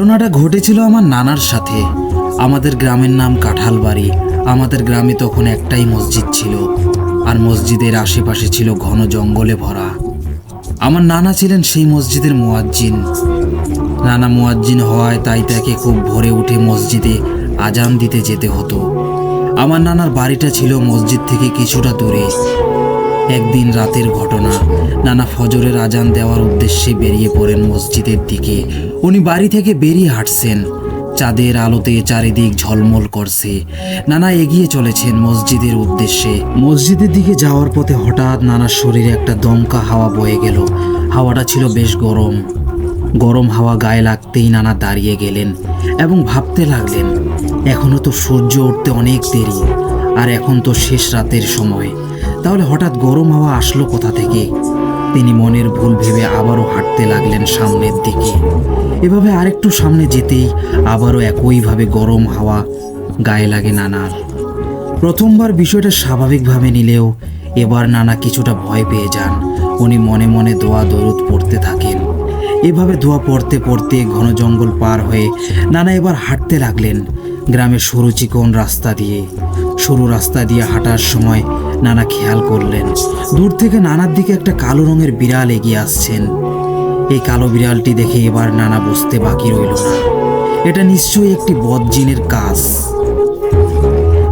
ঘটনাটা ঘটেছিল আমার নানার সাথে। আমাদের গ্রামের নাম কাঁঠালবাড়ি। আমাদের গ্রামে তখন একটাই মসজিদ ছিল, আর মসজিদের আশেপাশে ছিল ঘন জঙ্গলে ভরা। আমার নানা ছিলেন সেই মসজিদের মুয়াজ্জিন। নানা মুয়াজ্জিন হওয়ায় তাই তাকে খুব ভোরে উঠে মসজিদে আজান দিতে যেতে হতো। আমার নানার বাড়িটা ছিল মসজিদ থেকে কিছুটা দূরে। একদিন রাতের ঘটনা, নানা ফজরের আজান দেওয়ার উদ্দেশ্যে বেরিয়ে পড়েন মসজিদের দিকে। উনি বাড়ি থেকে বেরিয়ে হাঁটছেন, চাঁদের আলোতে চারিদিক ঝলমল করছে। নানা এগিয়ে চলেছেন মসজিদের উদ্দেশ্যে। মসজিদের দিকে যাওয়ার পথে হঠাৎ নানার শরীরে একটা দমকা হাওয়া বয়ে গেল। হাওয়াটা ছিল বেশ গরম। গরম হাওয়া গায়ে লাগতেই নানা দাঁড়িয়ে গেলেন এবং ভাবতে লাগলেন, এখনো তো সূর্য উঠতে অনেক দেরি, আর এখন তো শেষ রাতের সময়। তাহলে হঠাৎ গরম হাওয়া আসলো কোথা থেকে? তিনি মনের ভুল ভেবে আবারও হাঁটতে লাগলেন সামনের দিকে। এভাবে আরেকটু সামনে যেতেই আবারও একইভাবে গরম হাওয়া গায়ে লাগে নানার। প্রথমবার বিষয়টা স্বাভাবিকভাবে নিলেও এবার নানা কিছুটা ভয় পেয়ে যান। উনি মনে মনে দোয়া দরুদ পড়তে থাকেন। এভাবে দোয়া পড়তে পড়তে ঘন জঙ্গল পার হয়ে নানা এবার হাঁটতে লাগলেন গ্রামের সরু চিকন রাস্তা দিয়ে। সরু রাস্তা দিয়ে হাঁটার সময় নানা খেয়াল করলেন, দূর থেকে নানার দিকে একটা কালো রঙের বিড়াল এগিয়ে আসছেন। এই কালো বিড়ালটি দেখে এবার নানা বুঝতে বাকি রইল না, এটা নিশ্চয়ই একটি বদজিনের কাজ।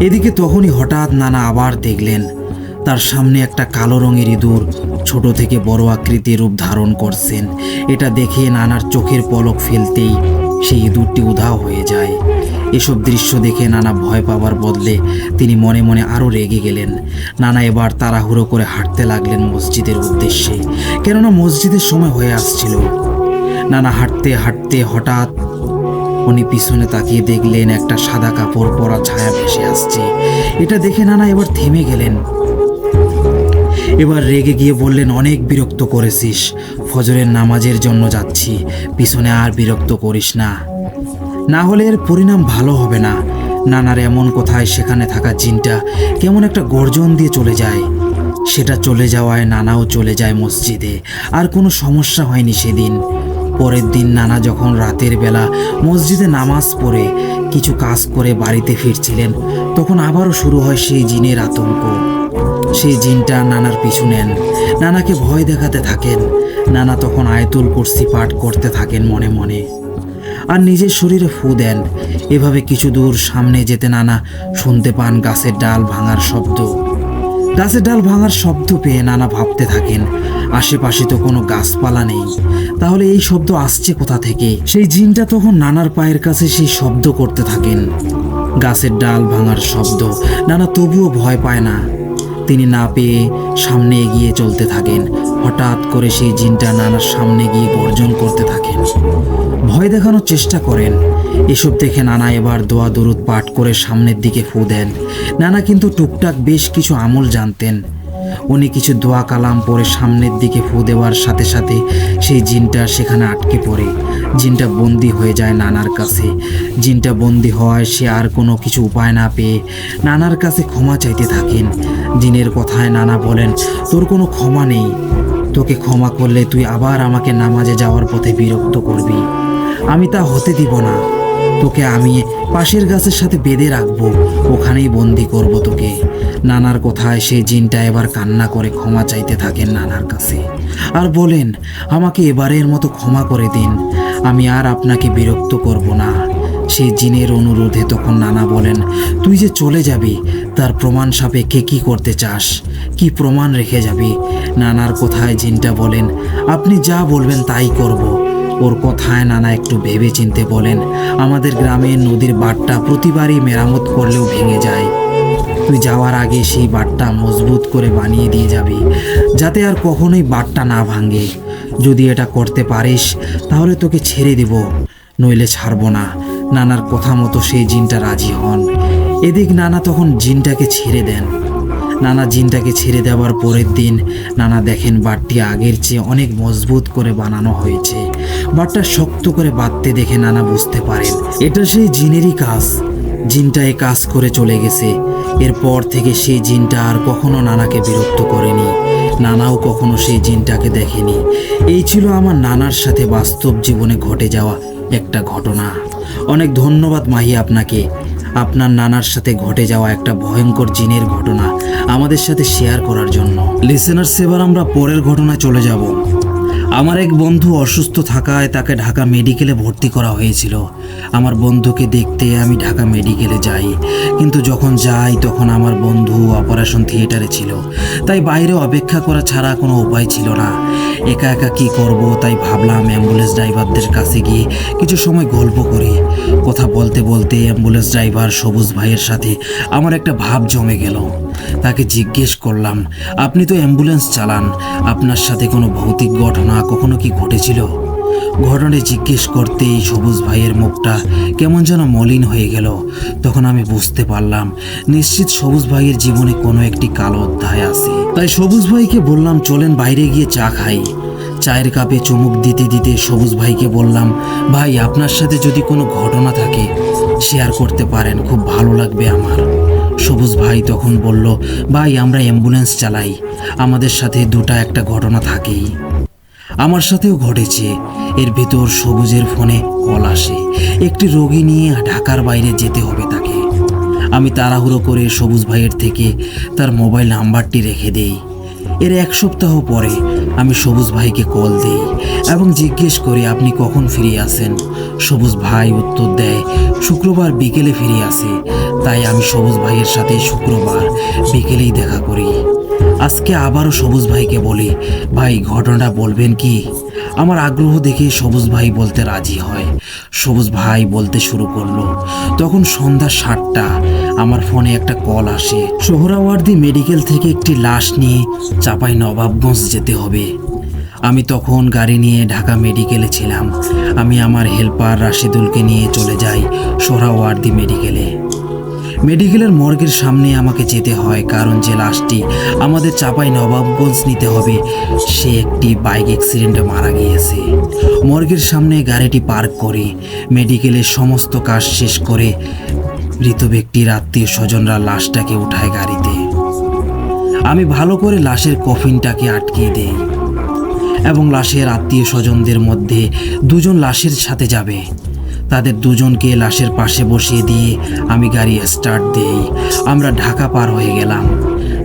এদিকে তখনই হঠাৎ নানা আবার দেখলেন তার সামনে একটা কালো রঙের ইঁদুর ছোট থেকে বড় আকৃতির রূপ ধারণ করছেন। এটা দেখে নানার চোখের পলক ফেলতেই সেই ইঁদুরটি উধাও হয়ে যায়। এসব দৃশ্য দেখে নানা ভয় পাওয়ার বদলে তিনি মনে মনে আরও রেগে গেলেন। নানা এবার তাড়াহুড়ো করে হাঁটতে লাগলেন মসজিদের উদ্দেশ্যে, কেননা মসজিদের সময় হয়ে আসছিল। নানা হাঁটতে হাঁটতে হঠাৎ উনি পিছনে তাকিয়ে দেখলেন একটা সাদা কাপড় পরা ছায়া ভেসে আসছে। এটা দেখে নানা এবার থেমে গেলেন। এবার রেগে গিয়ে বললেন, অনেক বিরক্ত করেছিস, ফজরের নামাজের জন্য যাচ্ছি, পিছনে আর বিরক্ত করিস না, না হলে এর পরিণাম ভালো হবে না। নানার এমন কথায় সেখানে থাকা জিনটা কেমন একটা গর্জন দিয়ে চলে যায়। সেটা চলে যাওয়ায় নানাও চলে যায় মসজিদে। আর কোনো সমস্যা হয়নি সেদিন। পরের দিন নানা যখন রাতের বেলা মসজিদে নামাজ পড়ে কিছু কাজ করে বাড়িতে ফিরছিলেন, তখন আবারও শুরু হয় সেই জিনের আতঙ্ক। সেই জিনটা নানার পিছু নেন, নানাকে ভয় দেখাতে থাকেন। নানা তখন আয়াতুল কুরসি পাঠ করতে থাকেন মনে মনে, আর নিজের শরীরে ফু দেন। এভাবে কিছু দূর সামনে যেতে নানা শুনতে পান গাছের ডাল ভাঙার শব্দ। গাছের ডাল ভাঙার শব্দ পেয়ে নানা ভাবতে থাকেন, আশেপাশে তো কোনো গাছপালা নেই, তাহলে এই শব্দ আসছে কোথা থেকে? সেই জিনটা তখন নানার পায়ের কাছে সেই শব্দ করতে থাকেন, গাছের ডাল ভাঙার শব্দ। নানা তবুও ভয় পায় না, তিনি না পেয়ে সামনে এগিয়ে চলতে থাকেন। হঠাৎ করে সেই জিনটা নানার সামনে গিয়ে গর্জন করতে থাকেন, ভয় দেখানোর চেষ্টা করেন। এসব দেখে নানা এবার দোয়া দরুদ পাঠ করে সামনের দিকে ফু দেন। নানা কিন্তু টুকটাক বেশ কিছু আমল জানতেন। উনি কিছু দোয়া কালাম পরে সামনের দিকে ফু দেওয়ার সাথে সাথে সেই জিনটা সেখানে আটকে পড়ে। জিনটা বন্দি হয়ে যায় নানার কাছে। জিনটা বন্দি হওয়ায় সে আর কোনো কিছু উপায় না পেয়ে নানার কাছে ক্ষমা চাইতে থাকেন। জিনের কথায় নানা বলেন, তোর কোনো ক্ষমা নেই, তোকে ক্ষমা করলে তুই আবার আমাকে নামাজে যাওয়ার পথে বিরক্ত করবি, আমি তা হতে দিব না। তোকে আমি পাশের গাছের সাথে বেঁধে রাখবো, ওখানেই বন্দি করব তোকে। নানার কথায় সেই জিনটা এবার কান্না করে ক্ষমা চাইতে থাকেন নানার কাছে, আর বলেন, আমাকে এবারের মতো ক্ষমা করে দিন, আমি আর আপনাকে বিরক্ত করব না। সেই জিনের অনুরোধে তখন নানা বলেন, তুই যে চলে যাবি তার প্রমাণ সাপেক্ষে কি করতে চাস, কি প্রমাণ রেখে যাবি? নানার কথায় জিনটা বলেন, আপনি যা বলবেন তাই করব। ওর কথায় নানা একটু ভেবে চিনতে বলেন, আমাদের গ্রামের নদীর বাঁধটা প্রতিবারই মেরামত করলেও ভেঙে যায়, তুই যাওয়ার আগে সেই বাঁধটা মজবুত করে বানিয়ে দিয়ে যাবি, যাতে আর কখনোই বাঁধটা না ভাঙে। যদি এটা করতে পারিস তাহলে তোকে ছেড়ে দেব, নইলে ছাড়বো না। নানার কথা মতো সেই জিনটা রাজি হন। এদিক নানা তখন জিনটাকে ছেড়ে দেন। নানা জিনটাকে ছেড়ে দেওয়ার পরের দিন নানা দেখেন বাঁধটি আগের চেয়ে অনেক মজবুত করে বানানো হয়েছে। বাঁধটা শক্ত করে বাঁধতে দেখে নানা বুঝতে পারেন এটা সেই জিনেরই কাজ। জিনটা এ কাজ করে চলে গেছে। এরপর থেকে সেই জিনটা আর কখনো নানাকে বিরক্ত করেনি, নানাও কখনো সেই জিনটাকে দেখেনি। এই ছিল আমার নানার সাথে বাস্তব জীবনে ঘটে যাওয়া একটা ঘটনা। অনেক ধন্যবাদ মাহি আপনাকে, আপনার নানার সাথে ঘটে যাওয়া একটা ভয়ঙ্কর জিনের ঘটনা আমাদের সাথে শেয়ার করার জন্য। লিসেনার্স, এবার আমরা পরের ঘটনায় চলে যাব। আমার এক বন্ধু অসুস্থ থাকায় তাকে ঢাকা মেডিকেলে ভর্তি করা হয়েছিল। আমার বন্ধুকে দেখতে আমি ঢাকা মেডিকেলে যাই, কিন্তু যখন যাই তখন আমার বন্ধু অপারেশন থিয়েটারে ছিল। তাই বাইরে অপেক্ষা করা ছাড়া কোনো উপায় ছিল না। একা একা কী করব, তাই ভাবলাম অ্যাম্বুলেন্স ড্রাইভারদের কাছে গিয়ে কিছু সময় গল্প করি। কথা বলতে বলতে অ্যাম্বুলেন্স ড্রাইভার সবুজ ভাইয়ের সাথে আমার একটা ভাব জমে গেল। তাকে জিজ্ঞেস করলাম, আপনি তো অ্যাম্বুলেন্স চালান, আপনার সাথে কোনো ভৌতিক ঘটনা কখনো কি ঘটেছিল? ঘটনা জিজ্ঞেস করতেই সবুজ ভাইয়ের মুখটা কেমন যেন মলিন হয়ে গেল। তখন আমি বুঝতে পারলাম নিশ্চিত সবুজ ভাইয়ের জীবনে কোনো একটি কালো অধ্যায় আছে। তাই সবুজ ভাইকে বললাম, চলেন বাইরে গিয়ে চা খাই। চায়ের কাপে চুমুক দিতে দিতে সবুজ ভাইকে বললাম, ভাই আপনার সাথে যদি কোনো ঘটনা থাকে শেয়ার করতে পারেন, খুব ভালো লাগবে আমার। সবুজ ভাই তখন বলল, ভাই আমরা অ্যাম্বুলেন্স চালাই, আমাদের সাথে একটা ঘটনা থাকেই। আমার সাথেও ঘটেছে। এর ভিতর সবুজের ফোনে কল আসে, একটি রোগী নিয়ে ঢাকার বাইরে যেতে হবে তাকে। আমি তাড়াহুড়ো করে সবুজ ভাইয়ের থেকে তার মোবাইল নাম্বারটি রেখে দেই। এর 1 সপ্তাহ পরে আমি সবুজ ভাইকে কল দিই এবং জিজ্ঞেস করি, আপনি কখন ফিরে আসেন? সবুজ ভাই উত্তর দেয়, শুক্রবার বিকেলে ফিরে আসে। তাই আমি সবুজ ভাইয়ের সাথে শুক্রবার বিকেলেই দেখা করি। আজকে আবারও সবুজ ভাইকে বলি, ভাই ঘটনাটা বলবেন কি? আমার আগ্রহ দেখে সবুজ ভাই বলতে রাজি হয়। সবুজ ভাই বলতে শুরু করলো। তখন সন্ধ্যা 7টা। আমার ফোনে একটা কল আসে, সোহরাওয়ার্দী মেডিকেল থেকে একটি লাশ নিয়ে চাঁপাইনবাবগঞ্জ যেতে হবে। আমি তখন গাড়ি নিয়ে ঢাকা মেডিকেলে ছিলাম। আমি আমার হেল্পার রাশিদুলকে নিয়ে চলে যাই সোহরাওয়ার্দী মেডিকেলের মর্গের সামনে আমাকে যেতে হয়, কারণ যে লাশটি আমাদের চাঁপাইনবাবগঞ্জ নিতে হবে সে একটি বাইক অ্যাক্সিডেন্টে মারা গিয়েছে। মর্গের সামনে গাড়িটি পার্ক করি। মেডিকেলের সমস্ত কাজ শেষ করে মৃত ব্যক্তির আত্মীয় স্বজনরা লাশটাকে উঠায় গাড়িতে। আমি ভালো করে লাশের কফিনটাকে আটকিয়ে দেই এবং লাশের আত্মীয় স্বজনদের মধ্যে 2 জন লাশের সাথে যাবে। তাদের 2 জনকে লাশের পাশে বসিয়ে দিয়ে আমি গাড়ি স্টার্ট দেই। আমরা ঢাকা পার হয়ে গেলাম।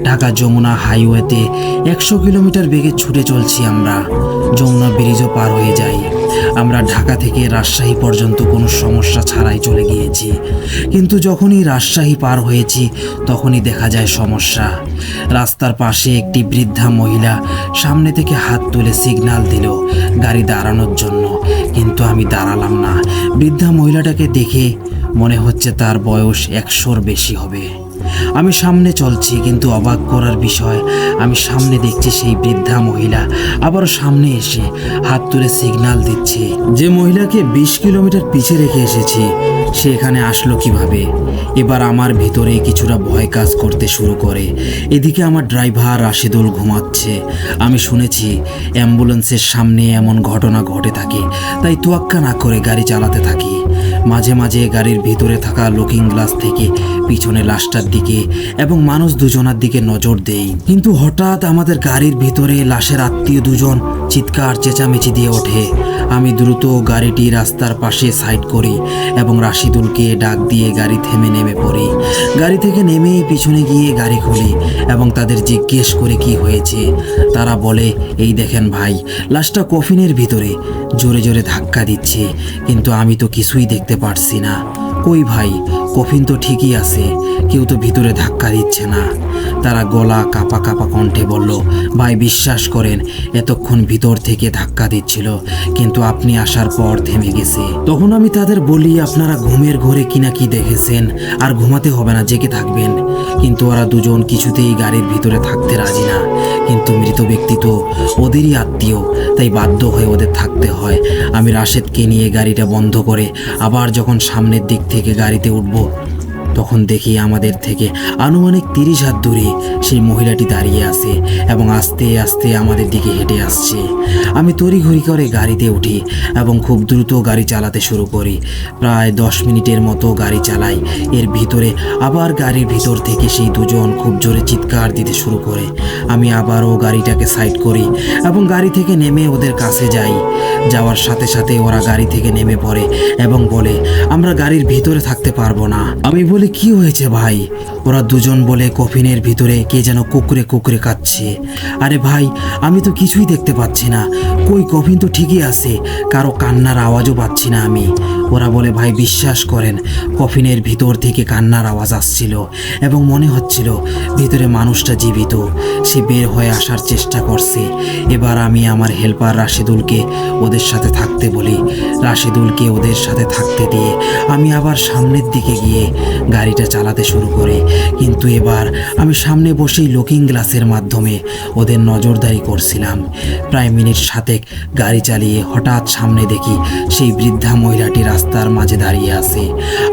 ঢাকা যমুনা হাইওয়েতে 100 কিলোমিটার বেগে ছুটে চলছি আমরা। যমুনা ব্রিজও পার হয়ে যাই। আমরা ঢাকা থেকে রাজশাহী পর্যন্ত কোনো সমস্যা ছাড়াই চলে গিয়েছি, কিন্তু যখনই রাজশাহী পার হয়েছি তখনই দেখা যায় সমস্যা। রাস্তার পাশে একটি বৃদ্ধা মহিলা সামনে থেকে হাত তুলে সিগন্যাল দিল গাড়ি দাঁড়ানোর জন্য, কিন্তু আমি দাঁড়ালাম না। বৃদ্ধা মহিলাটাকে দেখে মনে হচ্ছে তার বয়স 100-র বেশি হবে। আমি সামনে চলছি, কিন্তু অবাক করার বিষয়, আমি সামনে দেখছি সেই বৃদ্ধা মহিলা আবারও সামনে এসে হাত তুলে সিগন্যাল দিচ্ছে। যে মহিলাকে 20 কিলোমিটার পিছে রেখে এসেছি সে এখানে আসলো কিভাবে? এবার আমার ভিতরে কিছুটা ভয় কাজ করতে শুরু করে। এদিকে আমার ড্রাইভার রাশিদুল ঘুমাচ্ছে। আমি শুনেছি অ্যাম্বুলেন্সের সামনে এমন ঘটনা ঘটে থাকে, তাই তোয়াক্কা না করে গাড়ি চালাতে থাকি। মাঝে মাঝে গাড়ির ভিতরে থাকা লুকিং গ্লাস থেকে পিছনে লাশটার দিকে এবং মানুষ 2 জনের দিকে নজর দেই। কিন্তু হঠাৎ আমাদের গাড়ির ভিতরে লাশের আত্মীয় 2 জন চিৎকার চেঁচামেচি দিয়ে ওঠে। আমি দ্রুত গাড়িটি রাস্তার পাশে সাইড করি এবং রাশিদুলকে ডাক দিয়ে গাড়ি থেমে নেমে পড়ি। গাড়ি থেকে নেমেই পিছনে গিয়ে গাড়ি খুলি এবং তাদের জিজ্ঞেস করে কি হয়েছে। তারা বলে, এই দেখেন ভাই, লাশটা কফিনের ভিতরে জোরে জোরে ধাক্কা দিচ্ছে, কিন্তু আমি তো কিছুই দেখতে পারছি না। কই ভাই, কফিন তো ঠিকই আছে, কেউ তো ভিতরে ধাক্কা দিচ্ছে না। তারা গলা কাপা কাপা কণ্ঠে বলল, ভাই বিশ্বাস করেন এতক্ষণ ভিতর থেকে ধাক্কা দিচ্ছিল, কিন্তু আপনি আসার পর থেমে গেছে। তখন আমি তাদের বলি, আপনারা ঘুমের ঘরে কিনা কি দেখেছেন, আর ঘুমাতে হবে না, জেগে থাকবেন। কিন্তু ওরা 2 জন কিছুতেই গাড়ির ভিতরে থাকতে রাজি না। কিন্তু মৃত ব্যক্তি তো ওদেরই আত্মীয়, তাই বাধ্য হয়ে ওদের থাকতে হয়। আমি রাশেদকে নিয়ে গাড়িটা বন্ধ করে আবার যখন সামনের দিক থেকে গাড়িতে উঠব তখন দেখি আমাদের থেকে আনুমানিক 30 হাত দূরে সেই মহিলাটি দাঁড়িয়ে আছে এবং আস্তে আস্তে আমাদের দিকে হেঁটে আসছে। আমি তড়িঘড়ি করে গাড়িতে উঠি এবং খুব দ্রুত গাড়ি চালাতে শুরু করি। প্রায় 10 মিনিটের মতো গাড়ি চালাই। এর ভিতরে আবার গাড়ির ভিতর থেকে সেই দুজন খুব জোরে চিৎকার দিতে শুরু করে। আমি আবারও গাড়িটাকে সাইড করি এবং গাড়ি থেকে নেমে ওদের কাছে যাই। যাওয়ার সাথে সাথে ওরা গাড়ি থেকে নেমে পড়ে এবং বলে, আমরা গাড়ির ভিতরে থাকতে পারবো না। আমি বলি, কি হয়েছে ভাই? ওরা দুজন বলে, কফিনের ভিতরে কে যেন কুকুরে কুকুরে কাঁদছে। আরে ভাই, আমি তো কিছুই দেখতে পাচ্ছি না। কই, কফিন তো ঠিকই আছে, কারো কান্নার আওয়াজও পাচ্ছি না আমি। ওরা বলে, ভাই বিশ্বাস করেন, কফিনের ভিতর থেকে কান্নার আওয়াজ আসছিল এবং মনে হচ্ছিল ভিতরে মানুষটা জীবিত, সে বের হয়ে আসার চেষ্টা করছে। এবার আমি আমার হেল্পার রাশেদুলকে ওদের সাথে থাকতে বলি। রাশেদুলকে ওদের সাথে থাকতে দিয়ে আমি আবার সামনের দিকে গিয়ে গাড়িটা চালাতে শুরু করি। কিন্তু এবার আমি সামনে বসেই লুকিং গ্লাসের মাধ্যমে ওদের নজরদারি করছিলাম। প্রায় মিনিট 7 গাড়ি চালিয়ে হঠাৎ সামনে দেখি সেই বৃদ্ধা মহিলাটি রাস্তার মাঝে দাঁড়িয়ে আছে।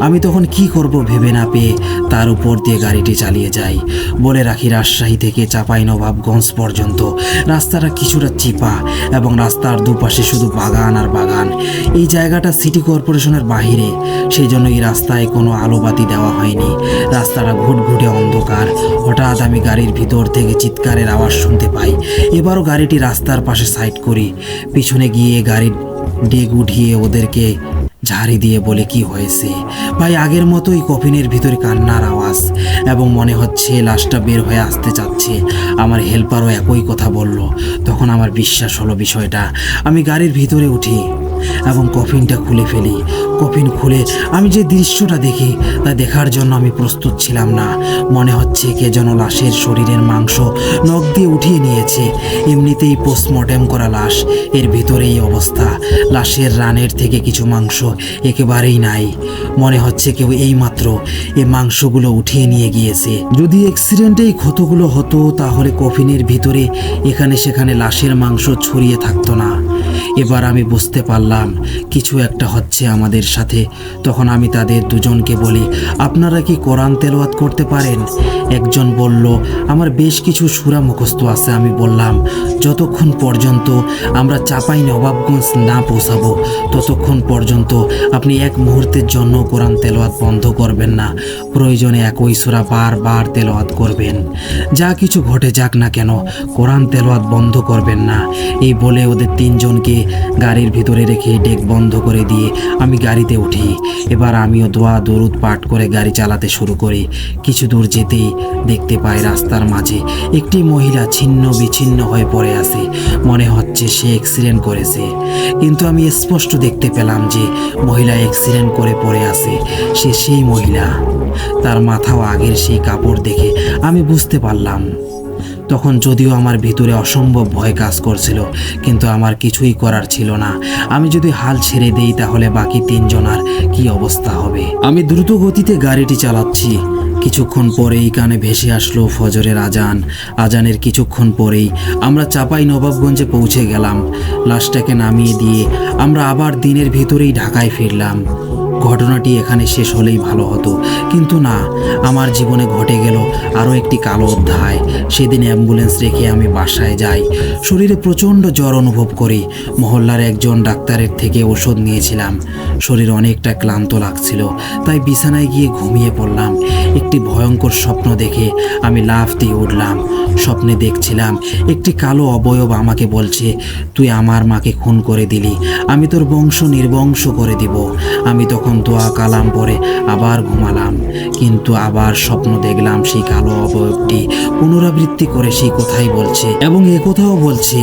আমি তখন কি করব ভেবে না পেয়ে তার উপর দিয়ে গাড়িটি চালিয়ে যাই। বলে রাখি, রাজশাহী থেকে চাঁপাইনবাবগঞ্জ পর্যন্ত রাস্তাটা কিছুটা চিপা এবং রাস্তার দুপাশে শুধু বাগান আর বাগান। এই জায়গাটা সিটি কর্পোরেশনের বাহিরে, সেই জন্য এই রাস্তায় কোনো আলোবাতি দেওয়া হয়নি। রাস্তাটা ঘুটঘুটে অন্ধকার। হঠাৎ আমি গাড়ির ভিতর থেকে চিৎকারের আওয়াজ শুনতে পাই। এবারও গাড়িটি রাস্তার পাশে সাইড করি। পিছনে গিয়ে গাড়ির ডেগ উঠিয়ে ওদেরকে ঝাড়ি দিয়ে বলে, কি হয়েছে ভাই? আগের মতোই কফিনের ভিতরে কান্নার আওয়াজ এবং মনে হচ্ছে লাশটা বের হয়ে আসতে চাচ্ছে। আমার হেল্পারও একই কথা বলল। তখন আমার বিশ্বাস হলো বিষয়টা। আমি গাড়ির ভিতরে উঠি এবং কফিনটা খুলে ফেলি। কফিন খুলে আমি যে দৃশ্যটা দেখি তা দেখার জন্য আমি প্রস্তুত ছিলাম না। মনে হচ্ছে কে যেন লাশের শরীরের মাংস নখ দিয়ে উঠিয়ে নিয়েছে। এমনিতেই পোস্টমর্টেম করা লাশ, এর ভিতরে এই অবস্থা। লাশের রানের থেকে কিছু মাংস একেবারেই নাই। মনে হচ্ছে কেউ এইমাত্র এই মাংসগুলো উঠিয়ে নিয়ে গিয়েছে। যদি অ্যাক্সিডেন্টে এই ক্ষতগুলো হতো তাহলে কফিনের ভিতরে এখানে সেখানে লাশের মাংস ছড়িয়ে থাকতো না। এবার আমি বুঝতে পারলাম কিছু একটা হচ্ছে আমাদের সাথে। তখন আমি তাদের দুজনকে বলি, আপনারা কি কোরআন তেলাওয়াত করতে পারেন? একজন বলল, আমার বেশ কিছু সূরা মুখস্থ আছে। আমি বললাম, যতক্ষণ পর্যন্ত আমরা চাঁপাইনবাবগঞ্জ না পৌঁছাবো ততক্ষণ পর্যন্ত আপনি এক মুহূর্তের জন্য কোরআন তেলাওয়াত বন্ধ করবেন না। প্রয়োজনে একই সূরা বারবার তেলাওয়াত করবেন। যা কিছু ঘটে যাক না কেন, কোরআন তেলাওয়াত বন্ধ করবেন না। এই বলে ওদের তিনজনকে গাড়ির ভিতরে রেখে ডেক বন্ধ করে দিয়ে আমি গাড়িতে উঠি। এবার আমিও দোয়া দরুদ পাঠ করে গাড়ি চালাতে শুরু করি। কিছু দূর যেতেই দেখতে পাই রাস্তার মাঝে একটি মহিলা ছিন্ন বিচ্ছিন্ন হয়ে পড়ে আছে। মনে হচ্ছে সে অ্যাক্সিডেন্ট করেছে, কিন্তু আমি স্পষ্ট দেখতে পেলাম যে মহিলা অ্যাক্সিডেন্ট করে পড়ে আছে। সে সেই মহিলা। তার মাথাও আগের সেই কাপড় দেখে আমি বুঝতে পারলাম। তখন যদিও আমার ভিতরে অসম্ভব ভয় কাজ করছিল, কিন্তু আমার কিছুই করার ছিল না। আমি যদি হাল ছেড়ে দেই তাহলে বাকি তিনজনার কি অবস্থা হবে। আমি দ্রুত গতিতে গাড়িটি চালাচ্ছি। কিছুক্ষণ পরেই কানে ভেসে আসলো ফজরের আজান। আজানের কিছুক্ষণ পরেই আমরা চাঁপাইনবাবগঞ্জে পৌঁছে গেলাম। লাশটাকে নামিয়ে দিয়ে আমরা আবার দিনের ভিতরেই ঢাকায় ফিরলাম। ঘটনাটি এখানে শেষ হলেই ভালো হতো, কিন্তু না, আমার জীবনে ঘটে গেল আরও একটি কালো অধ্যায়। সেদিন অ্যাম্বুলেন্স রেখে আমি বাসায় যাই। শরীরে প্রচণ্ড জ্বর অনুভব করি। মহল্লার একজন ডাক্তারের থেকে ওষুধ নিয়েছিলাম। শরীর অনেকটা ক্লান্ত লাগছিল, তাই বিছানায় গিয়ে ঘুমিয়ে পড়লাম। একটি ভয়ঙ্কর স্বপ্ন দেখে আমি লাফ দিয়ে উঠলাম। স্বপ্নে দেখছিলাম একটি কালো অবয়ব আমাকে বলছে, তুই আমার মাকে খুন করে দিলি, আমি তোর বংশ নির্বংশ করে দিব। আমি তখন দোয়া কালাম পরে আবার ঘুমালাম, কিন্তু আবার স্বপ্ন দেখলাম সেই কালো অবয়বটি পুনরাবৃত্তি করে সেই কথাই বলছে এবং একথাও বলছে,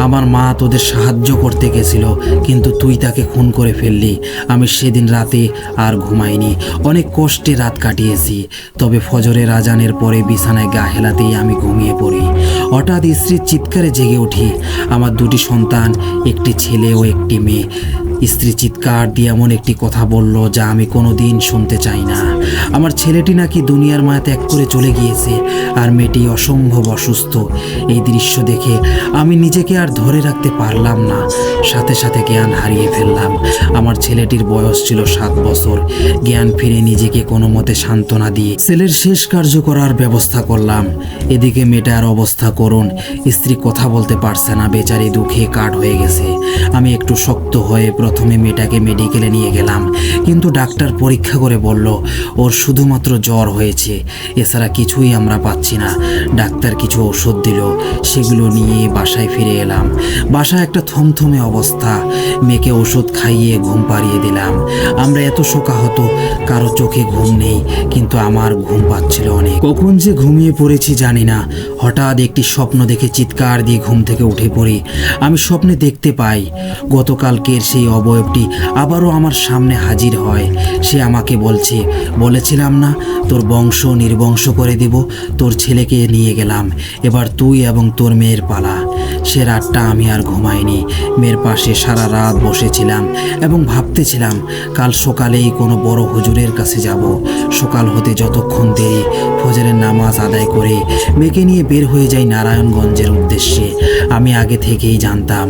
আমার মা তোদের সাহায্য করতে গেছিল, কিন্তু তুই তাকে খুন করে ফেললি। আমি সেদিন রাতে আর ঘুমাইনি, অনেক কষ্টে রাত কাটিয়েছি। তবে ফজরের আজানের পরে বিছানায় গা হেলাতেই আমি ঘুমিয়ে পড়ি। হঠাৎ স্ত্রীর চিৎকারে জেগে উঠি। আমার দুটি সন্তান, একটি ছেলে ও একটি মেয়ে। স্ত্রী চিৎকার দিয়ে এমন একটি কথা বলল যা আমি কোনোদিন শুনতে চাই না। আমার ছেলেটি নাকি দুনিয়ার মায়া ত্যাগ করে চলে গিয়েছে, আর মেয়েটি অসম্ভব অসুস্থ। এই দৃশ্য দেখে আমি নিজেকে আর ধরে রাখতে পারলাম না, সাথে সাথে জ্ঞান হারিয়ে ফেললাম। আমার ছেলেটির বয়স ছিল 7 বছর। জ্ঞান ফিরে নিজেকে কোনো মতে সান্ত্বনা দিয়ে ছেলের শেষ কার্য করার ব্যবস্থা করলাম। এদিকে মেয়েটার অবস্থা করুন, স্ত্রী কথা বলতে পারছে না, বেচারি দুঃখে কাঠ হয়ে গেছে। আমি একটু শক্ত হয়ে প্রথমে মেয়েটাকে মেডিকেলে নিয়ে গেলাম, কিন্তু ডাক্তার পরীক্ষা করে বলল ওর শুধুমাত্র জ্বর হয়েছে, এছাড়া কিছুই আমরা পাচ্ছি না। ডাক্তার কিছু ওষুধ দিল, সেগুলো নিয়ে বাসায় ফিরে এলাম। বাসায় একটা থমথমে অবস্থা। মেয়েকে ওষুধ খাইয়ে ঘুম পাড়িয়ে দিলাম। আমরা এত শোকাহত, কারো চোখে ঘুম নেই, কিন্তু আমার ঘুম পাচ্ছিল অনেক। কখন যে ঘুমিয়ে পড়েছি জানি না। হঠাৎ একটি স্বপ্ন দেখে চিৎকার দিয়ে ঘুম থেকে উঠে পড়ি। আমি স্বপ্নে দেখতে পাই গতকালকের সেই অবয়বটি আবারও আমার সামনে হাজির হয়। সে আমাকে বলেছিলাম না তোর বংশ নির্বংশ করে দেব, তোর ছেলেকে নিয়ে গেলাম, এবার তুই এবং তোর মেয়ের পালা। সে রাতটা আমি আর ঘুমাইনি। মেয়ের পাশে সারা রাত বসেছিলাম এবং ভাবতেছিলাম কাল সকালেই কোনো বড় হুজুরের কাছে যাব। সকাল হতে যতক্ষণ দেরি, ফজরের নামাজ আদায় করে মেয়েকে নিয়ে বের হয়ে যাই নারায়ণগঞ্জের উদ্দেশ্যে। আমি আগে থেকেই জানতাম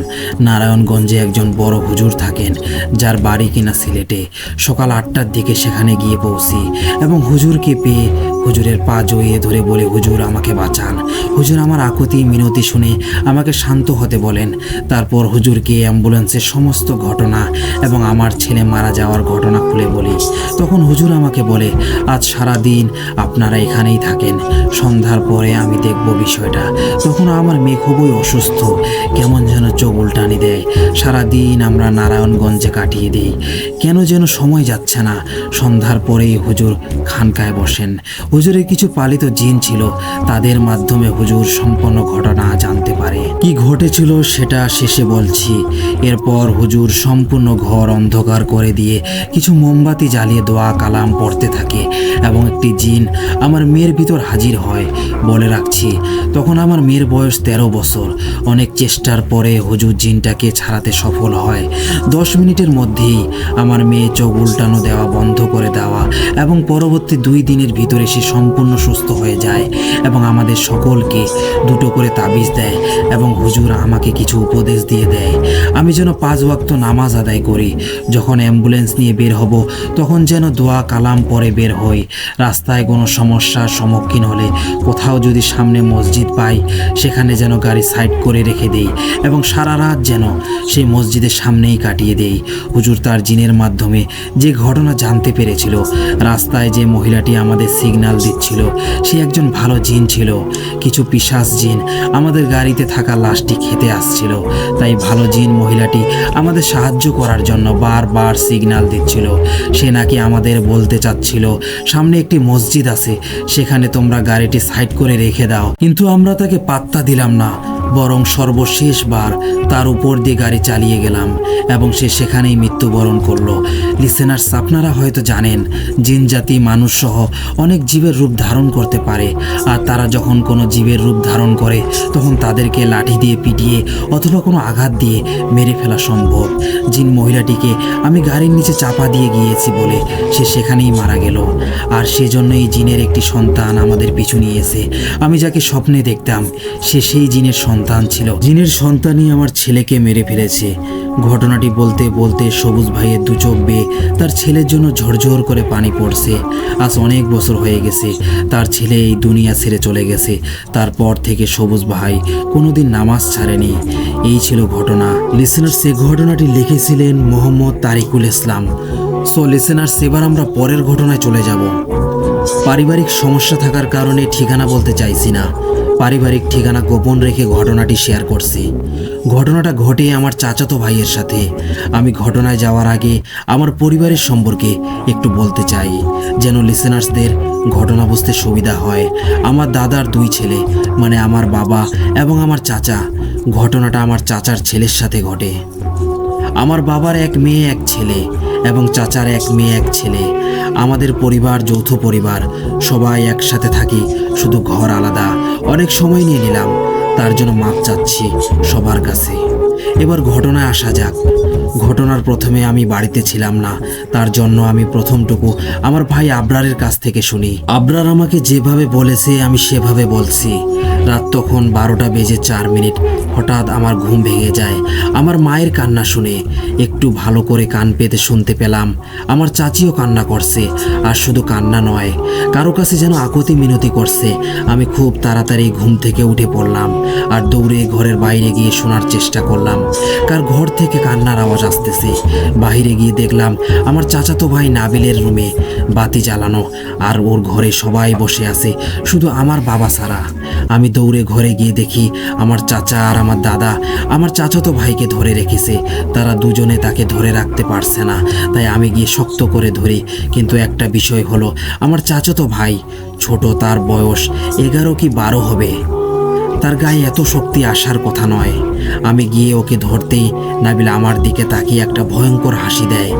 নারায়ণগঞ্জে একজন বড় হুজুর থাকেন, যার বাড়ি কিনা সিলেটে। সকাল 8টার দিকে সেখানে গিয়ে পৌঁছি এবং হুজুরকে পেয়ে হুজুরের পা জড়িয়ে ধরে বলে, হুজুর আমাকে বাঁচান। হুজুর আমার আকুতি মিনতি শুনে আমাকে শান্ত হতে বলেন। তারপর হুজুরকে অ্যাম্বুলেন্সের সমস্ত ঘটনা এবং আমার ছেলে মারা যাওয়ার ঘটনা খুলে বলি। তখন হুজুর আমাকে বলে, আজ সারা দিন আপনারা এখানেই থাকেন, সন্ধ্যার পরে আমি দেখব বিষয়টা। তখন আমার মেয়ে খুবই অসুস্থ, কেমন যেন চোখ উল্টানি দেয়। সারাদিন আমরা নারায়ণগঞ্জে কাটিয়ে দিই, কেন যেন সময় যাচ্ছে না। সন্ধ্যার পরেই হুজুর খানকায় বসেন। হুজুরের কিছু পালিত জিন ছিল, তাদের মাধ্যমে হুজুর সম্পূর্ণ ঘটনা জানতে পারে। কি ঘটেছিল সেটা শেষে বলছি। এরপর হুজুর সম্পূর্ণ ঘর অন্ধকার করে দিয়ে কিছু মোমবাতি জ্বালিয়ে দোয়া কালাম পড়তে থাকে এবং একটি জিন আমার মেয়ের ভিতর হাজির হয়। বলে রাখছি, তখন আমার মেয়ের বয়স 13 বছর। অনেক চেষ্টার পরে হুজুর জিনটাকে ছাড়াতে সফল হয়। 10 মিনিটের মধ্যেই আমার মেয়ে চোখ উল্টানো দেওয়া বন্ধ করে দেওয়া এবং পরবর্তী 2 দিনের ভিতরে সে সম্পূর্ণ সুস্থ হয়ে যায় এবং আমাদের সকলকে 2টো করে তাবিজ দেয় এবং হুজুর আমাকে কিছু উপদেশ দিয়ে দেয় আমি যেন 5 ওয়াক্ত নামাজ আদায় করি। যখন অ্যাম্বুলেন্স নিয়ে বের হব তখন যেন দোয়া কালাম পরে বের হই। রাস্তায় কোনো সমস্যার সম্মুখীন হলে কোথাও যদি সামনে মসজিদ পাই সেখানে যেন গাড়ি সাইড করে রেখে দেই এবং সারা রাত যেন সেই মসজিদের সামনেই কাটিয়ে দেই। হুজুর তার জিনের মাধ্যমে যে ঘটনা জানতে পেরেছিল, রাস্তায় যে মহিলাটি আমাদের সিগন্যাল দিচ্ছিল সে একজন ভালো জিন ছিল। কিছু পিশাচ জিন আমাদের গাড়িতে থাকা লাশটি খেতে আসছিল, তাই ভালো জিন মহিলাটি আমাদের সাহায্য করার জন্য বারবার সিগন্যাল দিচ্ছিল। সে নাকি আমাদের বলতে চাচ্ছিল সামনে একটি মসজিদ আছে, সেখানে তোমরা গাড়িটি সাইড করে রেখে দাও, কিন্তু আমরা তাকে পাত্তা দিলাম না, বরং সর্বশেষবার তার উপর দিয়ে গাড়ি চালিয়ে গেলাম এবং সে সেখানেই মৃত্যুবরণ করলো। লিসেনার্স, আপনারা হয়তো জানেন জিন জাতি মানুষ সহ অনেক জীবের রূপ ধারণ করতে পারে, আর তারা যখন কোনো জীবের রূপ ধারণ করে তখন তাদেরকে লাঠি দিয়ে পিটিয়ে অথবা কোনো আঘাত দিয়ে মেরে ফেলা সম্ভব। জিন মহিলাটিকে আমি গাড়ির নিচে চাপা দিয়ে গিয়েছি বলে সে সেখানেই মারা গেল, আর সেজন্য এই জিনের একটি সন্তান আমাদের পিছু নিয়েছে। আমি যাকে স্বপ্নে দেখতাম সে সেই জিনের সন্তান ছিল। জিনের সন্তানই আমার ছেলেকে মেরে ফেলেছে। ঘটনাটি বলতে বলতে সবুজ ভাইয়ের 2 চোখ বেয়ে তার ছেলের জন্য ঝরঝর করে পানি পড়ছে। আজ অনেক বছর হয়ে গেছে তার ছেলে এই দুনিয়া ছেড়ে চলে গেছে। তারপর থেকে সবুজ ভাই কোনোদিন নামাজ ছাড়েনি। এই ছিল ঘটনা। লিসেনার্স, সে ঘটনাটি লিখেছিলেন মোহাম্মদ তারিকুল ইসলাম। সো লিসেনার্স, এবার আমরা পরের ঘটনায় চলে যাব। পারিবারিক সমস্যা থাকার কারণে ঠিকানা বলতে চাইছি না, পারিবারিক ঠিকানা গোপন রেখে ঘটনাটি শেয়ার করছি। ঘটনাটা ঘটে আমার চাচাতো ভাইয়ের সাথে। আমি ঘটনায় যাওয়ার আগে আমার পরিবারের সম্পর্কে একটু বলতে চাই, যেন লিসেনার্সদের ঘটনা বুঝতে সুবিধা হয়। আমার দাদার 2 ছেলে, মানে আমার বাবা এবং আমার চাচা। ঘটনাটা আমার চাচার ছেলের সাথে ঘটে। আমার বাবার 1 মেয়ে 1 ছেলে এবং চাচার 1 মেয়ে 1 ছেলে। আমাদের পরিবার যৌথ পরিবার, সবাই একসাথে থাকি, শুধু ঘর আলাদা। অনেক সময় নিয়ে নিলাম, তার জন্য মাপ চাচ্ছি সবার কাছে। এবার ঘটনায় আসা যাক। ঘটনার প্রথমে আমি বাড়িতে ছিলাম না, তার জন্য আমি প্রথমটুকু আমার ভাই আবরারের কাছ থেকে শুনি। আবরার আমাকে যেভাবে বলেছে আমি সেভাবে বলছি। রাত তখন 12:04। হঠাৎ আমার ঘুম ভেঙে যায় আমার মায়ের কান্না শুনে। একটু ভালো করে কান পেতে শুনতে পেলাম আমার চাচিও কান্না করছে, আর শুধু কান্না নয়, কারো কাছে যেন আকুতি মিনতি করছে। আমি খুব তাড়াতাড়ি ঘুম থেকে উঠে পড়লাম আর দৌড়ে ঘরের বাইরে গিয়ে শোনার চেষ্টা করলাম কার ঘর থেকে কান্নার আওয়াজ আসতেছে। বাইরে গিয়ে দেখলাম আমার চাচাতো ভাই নাবিলের রুমে বাতি জ্বালানো, আর ওর ঘরে সবাই বসে আছে, শুধু আমার বাবা ছাড়া। আমি দৌড়ে ঘরে গিয়ে দেখি আমার চাচা আর আমার দাদা আমার চাচাতো ভাইকে ধরে রেখেছে। তারা দুজনে তাকে ধরে রাখতে পারছে না, তাই আমি গিয়ে শক্ত করে ধরি। কিন্তু একটা বিষয় হলো, আমার চাচাতো ভাই ছোট, তার বয়স 11 কি 12 হবে। তার গায়ে এত শক্তি আসার কথা নয়। আমি গিয়ে ওকে ধরতেই নাবিল আমার দিকে তাকিয়ে একটা ভয়ঙ্কর হাসি দেয়,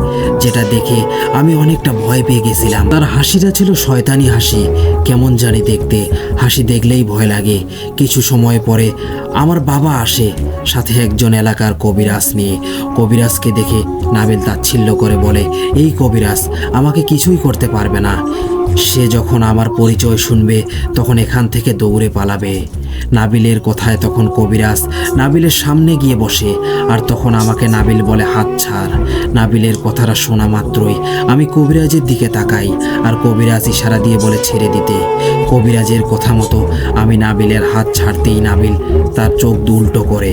যেটা দেখে আমি অনেকটা ভয় পেয়ে গেছিলাম। তার হাসিটা ছিল শয়তানি হাসি, কেমন জানি দেখতে। হাসি দেখলেই ভয় লাগে। কিছু সময় পরে আমার বাবা আসে, সাথে একজন এলাকার কবিরাজ নিয়ে। কবিরাজকে দেখে নাবিল তাচ্ছিল্য করে বলে, এই কবিরাজ আমাকে কিছুই করতে পারবে না। সে যখন আমার পরিচয় শুনবে তখন এখান থেকে দৌড়ে পালাবে। নাবিলের কথায় তখন কবিরাজ নাবিলের সামনে গিয়ে বসে, আর তখন আমাকে নাবিল বলে, হাত ছাড়। নাবিলের কথাটা শোনা মাত্রই আমি কবিরাজের দিকে তাকাই, আর কবিরাজ ইশারা দিয়ে বলে ছেড়ে দিতে। কবিরাজের কথা মতো আমি নাবিলের হাত ছাড়তেই নাবিল তার চোখ উল্টো করে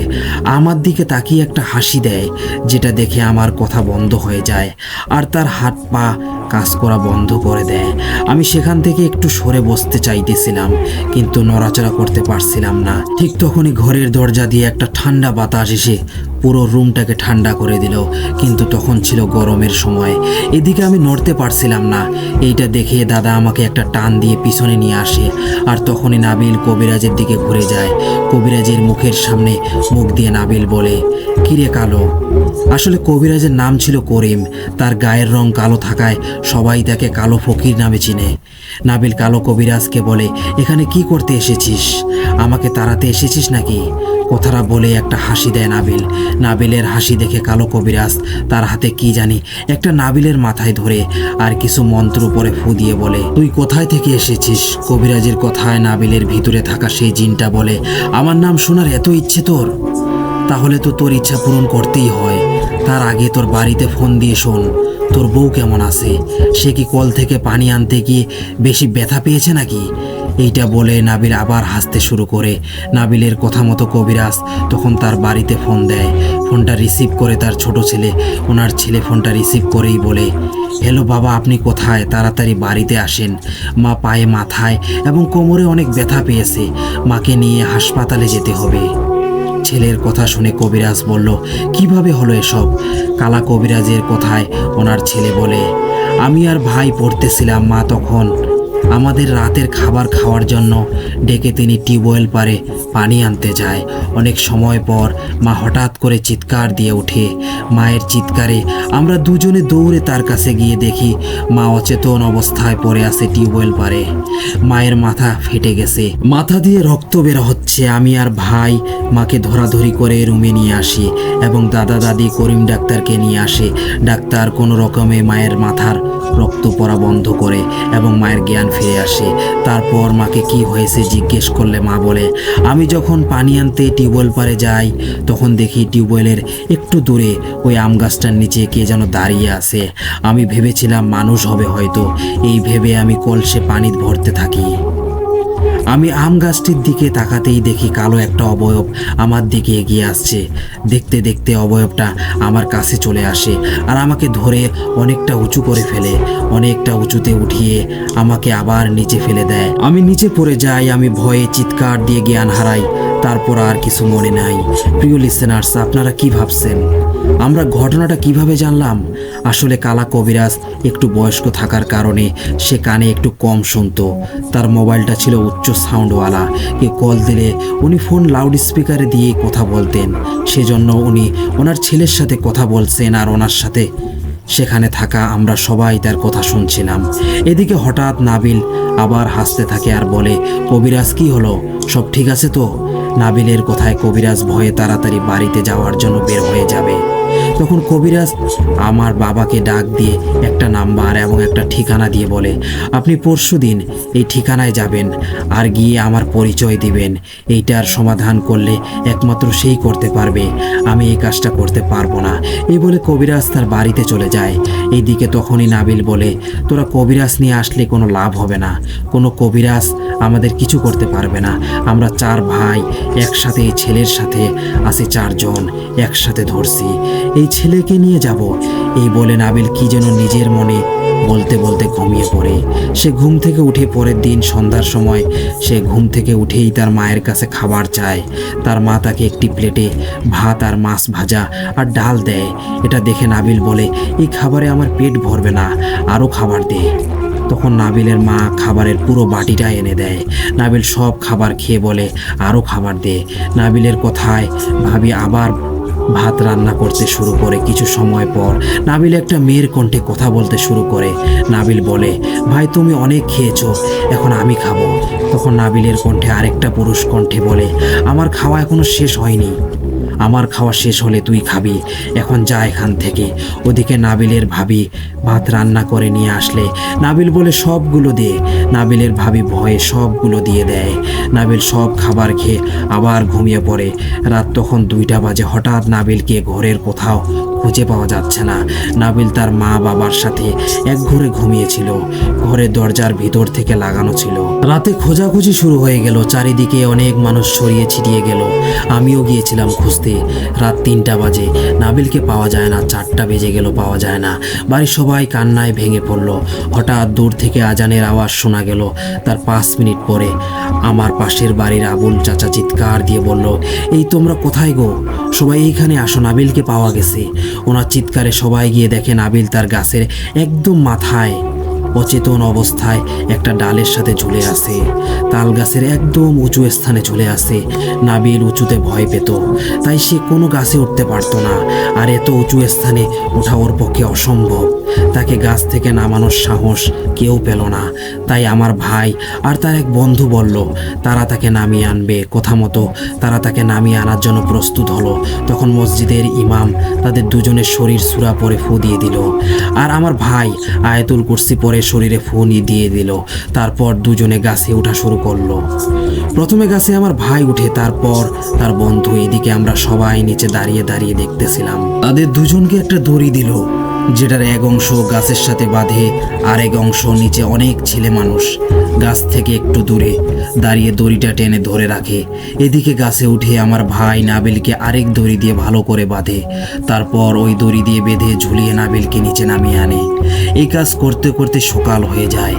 আমার দিকে তাকিয়ে একটা হাসি দেয়, যেটা দেখে আমার কথা বন্ধ হয়ে যায়, আর তার হাত পা কাজ করা বন্ধ করে দেয়। আমি সেখান থেকে একটু সরে বসতে চাইতেছিলাম, কিন্তু নড়াচড়া করতে পারছিলাম না। ঠিক তখনই ঘরের দরজা দিয়ে একটা ঠান্ডা বাতাস এসে পুরো রুমটাকে ঠান্ডা করে দিল, কিন্তু তখন ছিল গরমের সময়। এদিকে আমি নড়তে পারছিলাম না। এইটা দেখে দাদা আমাকে একটা টান দিয়ে পিছনে নিয়ে আসে, আর তখনই নাবিল কবিরাজের দিকে ঘুরে যায়। কবিরাজের মুখের সামনে মুখ দিয়ে নাবিল বলে, কিরে কালো? আসলে কবিরাজের নাম ছিল করিম। তার গায়ের রং কালো থাকায় সবাই তাকে কালো ফকির নামে চিনে। নাবিল কালো কবিরাজকে বলে, এখানে কি করতে এসেছিস? আমাকে তাড়াতে এসেছিস নাকি? কথাটা বলে একটা হাসি দেয় নাবিল। নাবিলের হাসি দেখে কালো কবিরাজ তার হাতে কি জানি একটা নাবিলের মাথায় ধরে আর কিছু মন্ত্র পরে ফু দিয়ে বলে, তুই কোথায় থেকে এসেছিস? কবিরাজের কথায় নাবিলের ভিতরে থাকা সেই জিনটা বলে, আমার নাম শোনার এত ইচ্ছে তোর? তাহলে তো তোর ইচ্ছা পূরণ করতেই হয়। তার আগে তোর বাড়িতে ফোন দিয়ে শোন, তোর বউ কেমন আছে? সে কি কল থেকে পানি আনতে গিয়ে বেশি ব্যথা পেয়েছে নাকি? এইটা বলে নাবিল আবার হাসতে শুরু করে। নাবিলের কথা মতো কবিরাজ তখন তার বাড়িতে ফোন দেয়। ফোনটা রিসিভ করে তার ছোট ছেলে। ওনার ছেলে ফোনটা রিসিভ করেই বলে, হ্যালো বাবা, আপনি কোথায়? তাড়াতাড়ি বাড়িতে আসেন। মা পায়ে, মাথায় এবং কোমরে অনেক ব্যথা পেয়েছে। মাকে নিয়ে হাসপাতালে যেতে হবে। ছেলের কথা শুনে কবিরাজ বলল, কিভাবে হলো এসব? কালা কবিরাজের কথায় ওনার ছেলে বলে, আমি আর ভাই পড়তেছিলাম। মা তখন আমাদের রাতের খাবার খাওয়ার জন্য ডেকে তিনি টিউবওয়েল পারে পানি আনতে যায়। অনেক সময় পর মা হঠাৎ করে চিৎকার দিয়ে ওঠে। মায়ের চিৎকারে আমরা দুজনে দৌড়ে তার কাছে গিয়ে দেখি মা অচেতন অবস্থায় পড়ে আছে টিউবওয়েল পারে। মায়ের মাথা ফেটে গেছে, মাথা দিয়ে রক্ত বের হচ্ছে। আমি আর ভাই মাকে ধরাধরি করে রুমে নিয়ে আসি এবং দাদা দাদি করিম ডাক্তারকে নিয়ে আসে। ডাক্তার কোনো রকমে মায়ের মাথার রক্ত পড়া বন্ধ করে এবং মায়ের জ্ঞান ফিরে আসে। তারপর মাকে কি হয়েছে জিজ্ঞেস করলে মা বলে, আমি যখন পানি আনতে টিউবওয়েল পারে যাই তখন দেখি টিউবওয়েলের একটু দূরে ওই আম গাছটার নিচে কে যেন দাঁড়িয়ে আছে। আমি ভেবেছিলাম মানুষ হবে হয়তো। এই ভেবে আমি কলসে পানি ভরতে থাকি। আমি আম গাছটির দিকে তাকাতেই দেখি কালো একটা অবয়ব আমার দিকে এগিয়ে আসছে। দেখতে দেখতে অবয়বটা আমার কাছে চলে আসে আর আমাকে ধরে অনেকটা উঁচু করে ফেলে। অনেকটা উঁচুতে উঠিয়ে আমাকে আবার নিচে ফেলে দেয়। আমি নিচে পড়ে যাই। আমি ভয়ে চিৎকার দিয়ে জ্ঞান হারাই। তারপর আর কিছু মনে নাই। প্রিয় লিসেনার্স, আপনারা কি ভাবছেন আমরা ঘটনাটা কিভাবে জানলাম? আসলে কালা কবিরাজ একটু বয়স্ক থাকার কারণে সে কানে একটু কম শুনতো। তার মোবাইলটা ছিল উচ্চ সাউন্ডওয়ালা। কে কল দিলে উনি ফোন লাউড স্পিকারে দিয়ে কথা বলতেন। সেজন্য উনি ওনার ছেলের সাথে কথা বলছেন আর ওনার সাথে সেখানে থাকা আমরা সবাই তার কথা শুনছিলাম। এদিকে হঠাৎ নাবিল আবার হাসতে থাকে আর বলে, কবিরাজ কি হলো? সব ঠিক আছে তো? নাবিলের কথায় কবিরাজ ভয়ে তাড়াতাড়ি বাড়িতে যাওয়ার জন্য বের হয়ে যাবে। তখন কবিরাজ আমার বাবাকে ডাক দিয়ে একটা নাম্বার এবং একটা ঠিকানা দিয়ে বলে, আপনি পরশুদিন এই ঠিকানায় যাবেন আর গিয়ে আমার পরিচয় দিবেন। এইটার সমাধান করলে একমাত্র সেই করতে পারবে, আমি এই কাজটা করতে পারবো না। এই বলে কবিরাজ তার বাড়িতে চলে যায়। এইদিকে তখনই নাবিল বলে, তোরা কবিরাজ নিয়ে আসলে কোনো লাভ হবে না, কোনো কবিরাজ আমাদের কিছু করতে পারবে না। আমরা 4 ভাই একসাথে, এই ছেলের সাথে আছে 4 জন, একসাথে ধরছি, এই ছেলেকে নিয়ে যাব। এই বলে নাবিল কি যেন নিজের মনে বলতে বলতে ঘুমিয়ে পড়ে। সে ঘুম থেকে উঠে পরের দিন সন্ধ্যার সময় সে ঘুম থেকে উঠেই তার মায়ের কাছে খাবার চায়। তার মা তাকে একটি প্লেটে ভাত আর মাছ ভাজা আর ডাল দেয়। এটা দেখে নাবিল বলে, এই খাবারে আমার পেট ভরবে না, আরও খাবার দে। তখন নাবিলের মা খাবারের পুরো বাটিটা এনে দেয়। নাবিল সব খাবার খেয়ে বলে, আরও খাবার দে। নাবিলের কথায় ভাবি আবার ভাত রান্না করতে শুরু করে। কিছু সময় পর নাবিল একটা মেয়ের কণ্ঠে কথা বলতে শুরু করে। নাবিল বলে, ভাই তুমি অনেক খেয়েছো, এখন আমি খাবো। তখন নাবিলের কণ্ঠে আরেকটা পুরুষ কণ্ঠে বলে, আমার খাওয়া এখনো শেষ হয়নি, আমার খাওয়া শেষ হলে তুই খাবি, এখন যা এখান থেকে। ওদিকে নাবিলের ভাবি ভাত রান্না করে নিয়ে আসলে নাবিল বলে, সবগুলো দে। নাবিলের ভাবি ভয়ে সবগুলো দিয়ে দেয়। নাবিল সব খাবার খেয়ে আবার ঘুমিয়ে পড়ে। রাত তখন 2টা বাজে। হঠাৎ নাবিলকে ঘরের কোথাও খুঁজে পাওয়া যাচ্ছে না। নাবিল তার মা বাবার সাথে এক ঘরে ঘুমিয়েছিল, ঘরের দরজার ভিতর থেকে লাগানো ছিল। রাতে খোঁজাখুঁজি শুরু হয়ে গেল, চারিদিকে অনেক মানুষ ছড়িয়ে ছিটিয়ে গেল। আমিও গিয়েছিলাম খুঁজতে। রাত 3টা বাজে, নাবিলকে পাওয়া যায় না। 4টা বেজে গেল, পাওয়া যায় না। বাড়ির সবাই কান্নায় ভেঙে পড়ল। হঠাৎ দূর থেকে আজানের আওয়াজ শোনা গেল। তার 5 মিনিট পরে আমার পাশের বাড়ির আবুল চাচা চিৎকার দিয়ে বলল, এই তোমরা কোথায় গো? সবাই এইখানে আসো, নাবিলকে পাওয়া গেছে। ওনার চিৎকারে সবাই গিয়ে দেখে নাবিল তার গাছের একদম মাথায় অচেতন অবস্থায় একটা ডালের সাথে ঝুলে আছে। তাল গাছের একদম উঁচু স্থানে ঝুলে আছে। নাবিল উঁচুতে ভয় পেত, তাই সে কোনো গাছে উঠতে পারতো না। আর এত উঁচু স্থানে ওঠা ওর পক্ষে অসম্ভব। তাকে গাছ থেকে নামানোর সাহস কেউ পেল না। তাই আমার ভাই আর তার এক বন্ধু বলল তারা তাকে নামিয়ে আনবে। কথা মতো তারা তাকে নামিয়ে আনার জন্য প্রস্তুত হলো। তখন মসজিদের ইমাম তাদের দুজনের শরীর সূরা পরে ফু দিয়ে দিল, আর আমার ভাই আয়াতুল কুরসি পরে শরীরে ফু দিয়ে দিল। তারপর দুজনে গাছে ওঠা শুরু করলো। প্রথমে গাছে আমার ভাই উঠে, তারপর তার বন্ধু। এদিকে আমরা সবাই নিচে দাঁড়িয়ে দাঁড়িয়ে দেখতেছিলাম। তাদের দুজনকে একটা দড়ি দিল, যেটার এক অংশ গাছের সাথে বাঁধে, আর এক অংশ নিচে অনেক ছেলে মানুষ গাছ থেকে একটু দূরে দাঁড়িয়ে দড়িটা টেনে ধরে রাখে। এদিকে গাছে উঠে আমার ভাই নাবিলকে আরেক দড়ি দিয়ে ভালো করে বাঁধে। তারপর ওই দড়ি দিয়ে বেঁধে ঝুলিয়ে নাবিলকে নিচে নামিয়ে আনে। এই কাজ করতে করতে সকাল হয়ে যায়।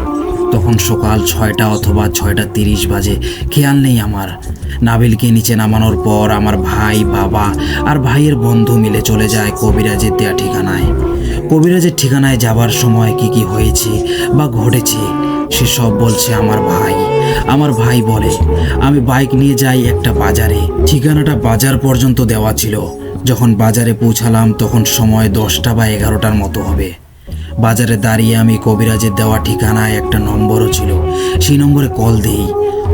তখন সকাল 6টা অথবা 6টা 30 বাজে, খেয়াল নেই আমার। নাবিলকে নিচে নামানোর পর আমার ভাই, বাবা আর ভাইয়ের বন্ধু মিলে চলে যায় কবিরাজের দেয়া ঠিকানায়। কবিরাজের ঠিকানায় যাবার সময় কি কি হয়েছে বা ঘটেছে সেসব বলছে আমার ভাই। আমার ভাই বলে, আমি বাইক নিয়ে যাই একটা বাজারে। ঠিকানাটা বাজার পর্যন্ত দেওয়া ছিল। যখন বাজারে পৌঁছালাম তখন সময় 10টা বা 11টার মতো হবে। বাজারে দাঁড়িয়ে আমি কবিরাজের দেওয়া ঠিকানায় একটা নম্বরও ছিল, সেই নম্বরে কল দিই।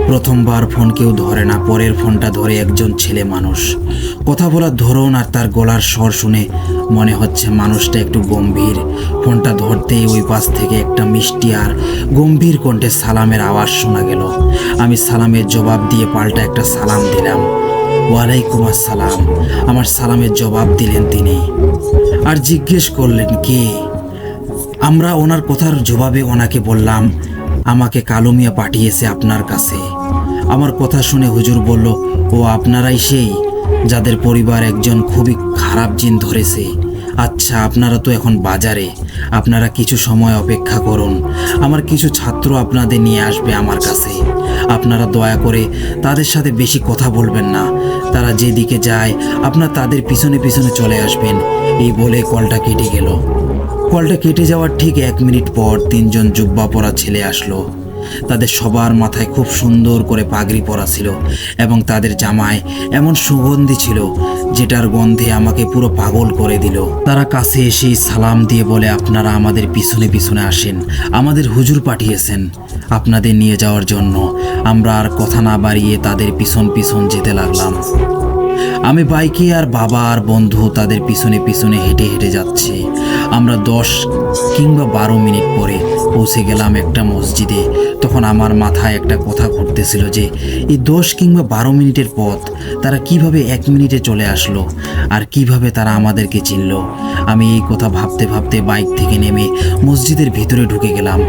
প্রথমবার ফোন কেউ ধরে না, পরের ফোনটা ধরে একজন ছেলে মানুষ। কথা বলার ধরন আর তার গলার স্বর শুনে মনে হচ্ছে মানুষটা একটু গম্ভীর। ফোনটা ধরতেই ওই পাশ থেকে একটা মিষ্টি আর গম্ভীর কণ্ঠে সালামের আওয়াজ শোনা গেল। আমি সালামের জবাব দিয়ে পাল্টা একটা সালাম দিলাম। ওয়ালাইকুম আসসালাম। আমার সালামের জবাব দিলেন তিনি, আর জিজ্ঞেস করলেন কে। আমরা ওনার কথার জবাবে ওনাকে বললাম, আমাকে কালু মিয়া পাঠিয়েছে আপনার কাছে। আমার কথা শুনে হুজুর বলল, ও আপনারাই সেই যাদের পরিবার একজন খুবই খারাপ জিন ধরেছে। আচ্ছা, আপনারা তো এখন বাজারে, আপনারা কিছু সময় অপেক্ষা করুন। আমার কিছু ছাত্র আপনাদের নিয়ে আসবে আমার কাছে। আপনারা দয়া করে তাদের সাথে বেশি কথা বলবেন না। তারা যেদিকে যায় আপনারা তাদের পিছনে পিছনে চলে আসবেন। এই বলে কলটা কেটে গেল। কলটা কেটে যাওয়ার ঠিক 1 মিনিট পর 3জন জুব্বা পরা ছেলে আসলো। তাদের সবার মাথায় খুব সুন্দর করে পাগড়ি পরা ছিল এবং তাদের জামায় এমন সুগন্ধি ছিল যেটার গন্ধে আমাকে পুরো পাগল করে দিল। তারা কাছে এসেই সালাম দিয়ে বলে, আপনারা আমাদের পিছনে পিছনে আসেন, আমাদের হুজুর পাঠিয়েছেন আপনাদের নিয়ে যাওয়ার জন্য। আমরা আর কথা না বাড়িয়ে তাদের পিছন পিছন যেতে লাগলাম। আমি বাইকে আর বাবা আর বন্ধু তাদের পিছনে পিছনে হেঁটে হেঁটে যাচ্ছি। আমরা 10 কিংবা 12 মিনিট পরে পৌঁছে গেলাম একটা মসজিদে। তখন আমার মাথায় একটা কথা ঘুরতেছিল যে এই 10 কিংবা 12 মিনিটের পথ তারা কিভাবে 1 মিনিটে চলে আসলো, আর কিভাবে তারা আমাদেরকে চিনল। আমি এই কথা ভাবতে ভাবতে বাইক থেকে নেমে মসজিদের ভিতরে ঢুকে গেলাম।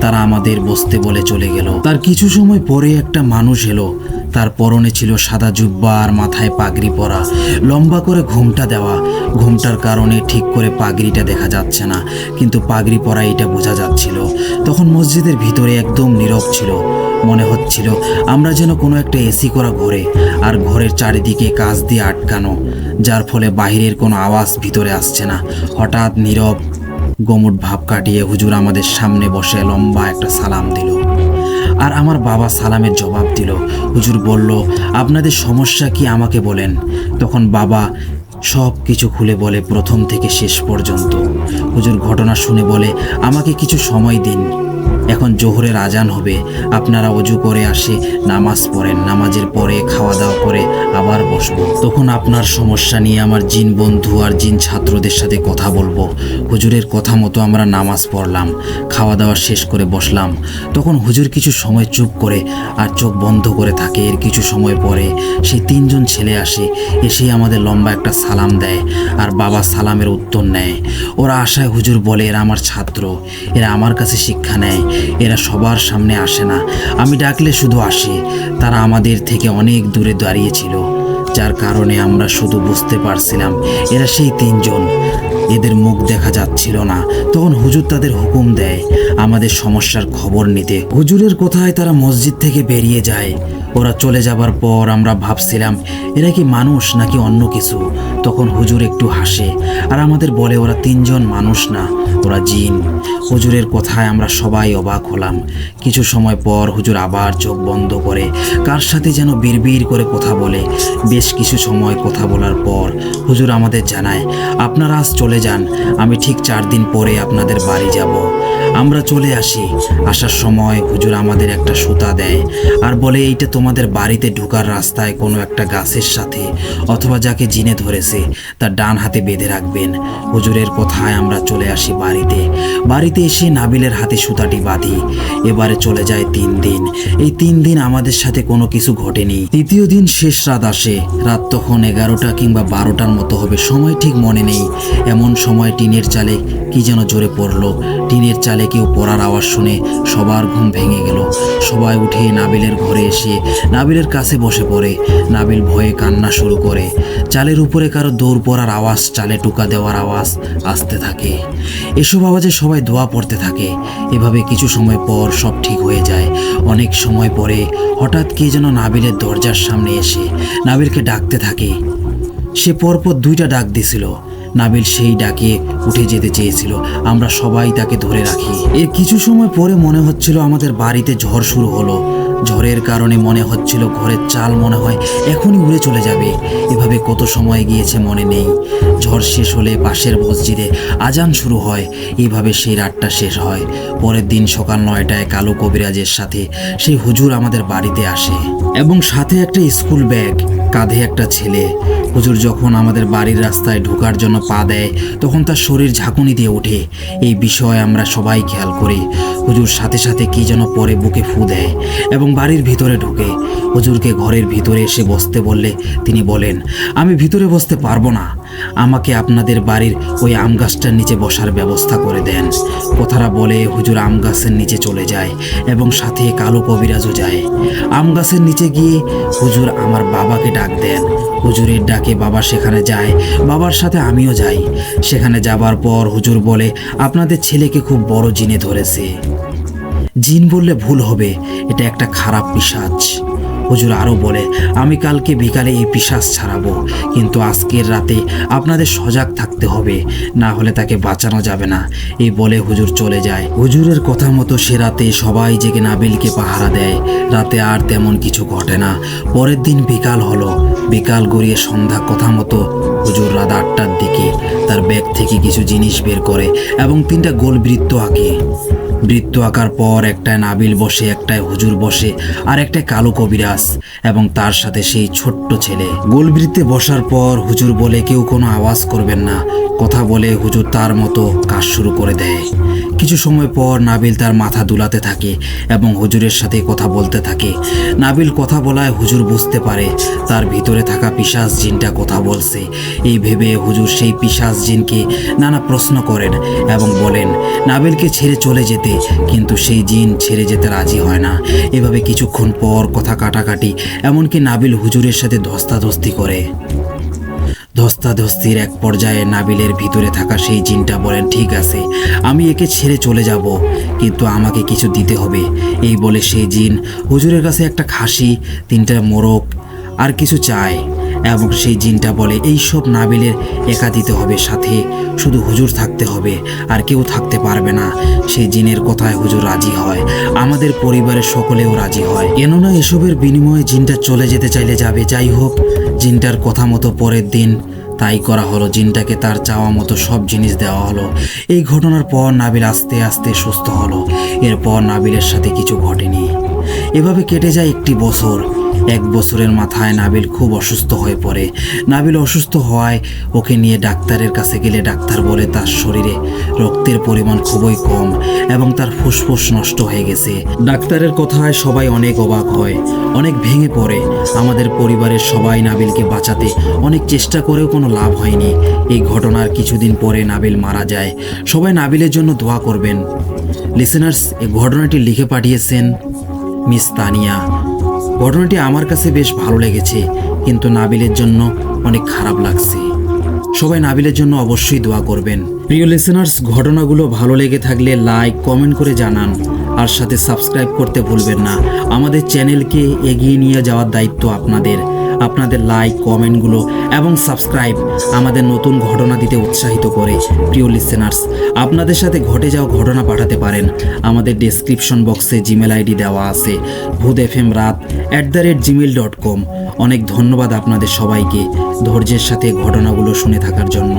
তারা আমাদের বসতে বলে চলে গেল। তার কিছু সময় পরে একটা মানুষ এলো। তার পরনে ছিল সাদা জুব্বা আর মাথায় পাগড়ি পরা, লম্বা করে ঘোমটা দেওয়া। ঘোমটার কারণে ঠিক করে পাগড়িটা দেখা যাচ্ছে না, কিন্তু পাগড়ি পরা এটা বোঝা যাচ্ছিল। তখন মসজিদের ভিতরে একদম নীরব ছিল। মনে হচ্ছিল আমরা যেন কোনো একটা এসি করা ঘরে, আর ঘরের চারিদিকে কাঁচ দিয়ে আটকানো, যার ফলে বাইরের কোনো আওয়াজ ভিতরে আসছে না। হঠাৎ নীরব গমুট ভাব কাটিয়ে হুজুর আমাদের সামনে বসে লম্বা একটা সালাম দিল, আর আমার বাবা সালামের জবাব দিল। হুজুর বলল, আপনাদের সমস্যা কি আমাকে বলেন। তখন বাবা সব কিছু খুলে বলে, প্রথম থেকে শেষ পর্যন্ত। হুজুর ঘটনা শুনে বলে, আমাকে কিছু সময় দিন, এখন জোহরের আজান হবে, আপনারা ওযু করে আসে নামাজ পড়েন, নামাজের পরে খাওয়া দাওয়া করে আবার বসবো, তখন আপনার সমস্যা নিয়ে আমার জিন বন্ধু আর জিন ছাত্রদের সাথে কথা বলবো। হুজুরের কথা মতো আমরা নামাজ পড়লাম, খাওয়া দাওয়া শেষ করে বসলাম। তখন হুজুর কিছু সময় চুপ করে আর চোখ বন্ধ করে থাকে। এর কিছু সময় পরে সেই 3 জন ছেলে আসে, এসেই আমাদের লম্বা একটা সালাম দেয়, আর বাবা সালামের উত্তর নেয়। ওরা আশায় হুজুর বলে, এরা আমার ছাত্র, এরা আমার কাছে শিক্ষা নেয়, এরা সবার সামনে আসে না, আমি ডাকলে শুধু আসে। তারা আমাদের থেকে অনেক দূরে দাঁড়িয়েছিল, যার কারণে আমরা শুধু বুঝতে পারছিলাম এরা সেই 3 জন, এদের মুখ দেখা যাচ্ছিল না। তখন হুজুর তাদের হুকুম দেয় আমাদের সমস্যার খবর নিতে। হুজুরের কথায় তারা মসজিদ থেকে বেরিয়ে যায়। ওরা চলে যাবার পর আমরা ভাবছিলাম এরা কি মানুষ নাকি অন্য কিছু। তখন হুজুর একটু হাসে আর আমাদের বলে, ওরা 3 জন মানুষ না, ওরা জিন। হুজুরের কথায় আমরা সবাই অবাক হলাম। কিছু সময় পর হুজুর আবার চোখ বন্ধ করে কার সাথে যেন বিড়বিড় করে কথা বলে। বেশ কিছু সময় কথা বলার পর হুজুর আমাদের জানায়, আপনারা আজ চলে যান, আমি ঠিক 4 দিন পরে আপনাদের বাড়ি যাব। আমরা চলে আসি। আসার সময় হুজুর আমাদের একটা সুতা দেয় আর বলে, এইটা তোমাদের বাড়িতে ঢোকার রাস্তায় কোনো একটা গাছের সাথে অথবা যাকে জিনে ধরেছে তার ডান হাতে বেঁধে রাখবেন। হুজুরের কথায় আমরা চলে আসি বাড়িতে এসে নাবিলের হাতে সুতাটি বাঁধি। এবারে চলে যায় 3 দিন। এই 3 দিন আমাদের সাথে কোনো কিছু ঘটেনি। 3য় দিন শেষ রাত আসে। রাত তখন 11টা কিংবা 12টার মতো হবে, সময় ঠিক মনে নেই। এমন সময় টিনের চালে কি যেন জোরে পড়লো। টিনের চালে কেউ পড়ার আওয়াজ শুনে সবার ঘুম ভেঙে গেল। সবাই উঠে নাবিলের ঘরে এসে নাবিলের কাছে বসে পড়ে। নাবিল ভয়ে কান্না শুরু করে। চালের উপরে কারো দৌড় পড়ার আওয়াজ, চালে টোকা দেওয়ার আওয়াজ আসতে থাকে। এসব আওয়াজে সবাই দোয়া পড়তে থাকে। এভাবে কিছু সময় পর সব ঠিক হয়ে যায়। অনেক সময় পরে হঠাৎ কে যেন নাবিলের দরজার সামনে এসে নাবিলকে ডাকতে থাকে। সে পরপর 2টা ডাক দিছিল। নাবিল সেই ডাকে উঠে যেতে চেয়েছিল, আমরা সবাই তাকে ধরে রাখি। এর কিছু সময় পরে মনে হচ্ছিল আমাদের বাড়িতে ঝড় শুরু হলো। ঝড়ের কারণে মনে হচ্ছিল ঘরের চাল মনে হয় এখনই উড়ে চলে যাবে। এভাবে কত সময় গিয়েছে মনে নেই। ঝড় শেষ হলে পাশের মসজিদে আজান শুরু হয়। এইভাবে সেই রাতটা শেষ হয়। পরের দিন সকাল 9টায় কালো কবিরাজের সাথে সেই হুজুর আমাদের বাড়িতে আসে এবং সাথে একটা স্কুল ব্যাগ, কাঁধে একটা ছেলে। হুজুর যখন আমাদের বাড়ির রাস্তায় ঢোকার জন্য পা দেয় তখন তার শরীর ঝাঁকুনি দিয়ে ওঠে। এই বিষয়ে আমরা সবাই খেয়াল করি। হুজুর সাথে সাথে কি যেন পরে বুকে ফু দেয় এবং বাড়ির ভিতরে ঢুকে। হুজুরকে ঘরের ভিতরে এসে বসতে বললে তিনি বলেন, আমি ভিতরে বসতে পারবো না, আমাকে আপনাদের বাড়ির ওই আম গাছটার নিচে বসার ব্যবস্থা করে দেন। কথাটা বলে হুজুর আম গাছের নিচে চলে যায় এবং সাথে কালো কবিরাজও যায়। আম গাছের নিচে গিয়ে হুজুর আমার বাবাকে ডাক দেন। হুজুরের ডাকে বাবা সেখানে যায়। বাবার সাথে আমিও যাই। সেখানে যাবার পর হুজুর বলে, আপনাদের ছেলেকে খুব বড় জিনে ধরেছে। জিন বললে ভুল হবে, এটা একটা খারাপ পিশাচ। হুজুর আরও বলে, আমি কালকে বিকালে এই পিশাচ ছাড়াবো, কিন্তু আজকের রাতে আপনাদের সজাগ থাকতে হবে, না হলে তাকে বাঁচানো যাবে না। এই বলে হুজুর চলে যায়। হুজুরের কথা মতো সে রাতে সবাই জেগে নাবিলকে পাহারা দেয়। রাতে আর তেমন কিছু ঘটে না। পরের দিন বিকাল হলো। বিকাল গড়িয়ে সন্ধ্যা, কথা মতো হুজুর রাত 8টার দিকে তার ব্যাগ থেকে কিছু জিনিস বের করে এবং 3টা গোল বৃত্ত আঁকে। বৃত্ত আঁকার পর একটায় নাবিল বসে, একটায় হুজুর বসে, আর একটায় কালো কবিরাজ এবং তার সাথে সেই ছোট্ট ছেলে। গোলবৃত্তে বসার পর হুজুর বলে কেউ কোনো আওয়াজ করবেন না। কথা বলে হুজুর তার মতো কাজ শুরু করে দেয়। কিছু সময় পর নাবিল তার মাথা দুলাতে থাকে এবং হুজুরের সাথে কথা বলতে থাকে। নাবিল কথা বলায় হুজুর বুঝতে পারে তার ভিতরে থাকা পিশাচ জিনটা কথা বলছে। এই ভেবে হুজুর সেই পিশাচ জিনকে নানা প্রশ্ন করেন এবং বলেন নাবিলকে ছেড়ে চলে যেতে, কিন্তু সেই জিন ছেড়ে যেতে রাজি হয় না। এভাবে কিছুক্ষণ পর কথা কাটাকাটি, এমনকি নাবিল হুজুরের সাথে ধস্তাধস্তি করে। ধস্তাধস্তির এক পর্যায়ে নাবিলের ভিতরে থাকা সেই জিনটা বলেন ঠিক আছে, আমি একে ছেড়ে চলে যাব, কিন্তু আমাকে কিছু দিতে হবে। এই বলে সেই জিন হুজুরের কাছে একটা খাসি, 3টা মোরগ আর কিছু চায় এবং সেই জিনটা বলে এই সব নাবিলের একা দিতে হবে, সাথে শুধু হুজুর থাকতে হবে, আর কেউ থাকতে পারবে না। সেই জিনের কথায় হুজুর রাজি হয়, আমাদের পরিবারের সকলেও রাজি হয়, কেননা এসবের বিনিময়ে জিনটা চলে যেতে চাইলে যাবে। যাই হোক, জিনটার কথা মতো পরের দিন তাই করা হলো। জিনটাকে তার চাওয়া মতো সব জিনিস দেওয়া হলো। এই ঘটনার পর নাবিল আস্তে আস্তে সুস্থ হলো। এরপর নাবিলের সাথে কিছু ঘটেনি। এভাবে কেটে যায় 1 বছর। 1 বছরের মাথায় নাবিল খুব অসুস্থ হয়ে পড়ে। নাবিল অসুস্থ হওয়ায় ওকে নিয়ে ডাক্তারের কাছে গেলে ডাক্তার বলে তার শরীরে রক্তের পরিমাণ খুবই কম এবং তার ফুসফুস নষ্ট হয়ে গেছে। ডাক্তারের কথায় সবাই অনেক অবাক হয়, অনেক ভেঙে পড়ে। আমাদের পরিবারের সবাই নাবিলকে বাঁচাতে অনেক চেষ্টা করেও কোনো লাভ হয়নি। এই ঘটনার কিছুদিন পরে নাবিল মারা যায়। সবাই নাবিলের জন্য দোয়া করবেন। লিসেনার্স, এই ঘটনাটি লিখে পাঠিয়েছেন মিস তানিয়া। ঘটনাটি আমার কাছে বেশ ভালো লেগেছে, কিন্তু নাবিলের জন্য অনেক খারাপ লাগছে। সবাই নাবিলের জন্য অবশ্যই দোয়া করবেন। প্রিয় লিসেনার্স, ঘটনাগুলো ভালো লেগে থাকলে লাইক কমেন্ট করে জানান, আর সাথে সাবস্ক্রাইব করতে ভুলবেন না। আমাদের চ্যানেলকে এগিয়ে নিয়ে যাওয়ার দায়িত্ব আপনাদের। আপনাদের লাইক, কমেন্টগুলো এবং সাবস্ক্রাইব আমাদের নতুন ঘটনা দিতে উৎসাহিত করে। প্রিয় লিসেনার্স, আপনাদের সাথে ঘটে যাওয়া ঘটনা পাঠাতে পারেন। আমাদের ডেসক্রিপশন বক্সে জিমেল আইডি দেওয়া আছে, bhutfmrat@gmail.com। অনেক ধন্যবাদ আপনাদের সবাইকে ধৈর্যের সাথে ঘটনাগুলো শুনে থাকার জন্য।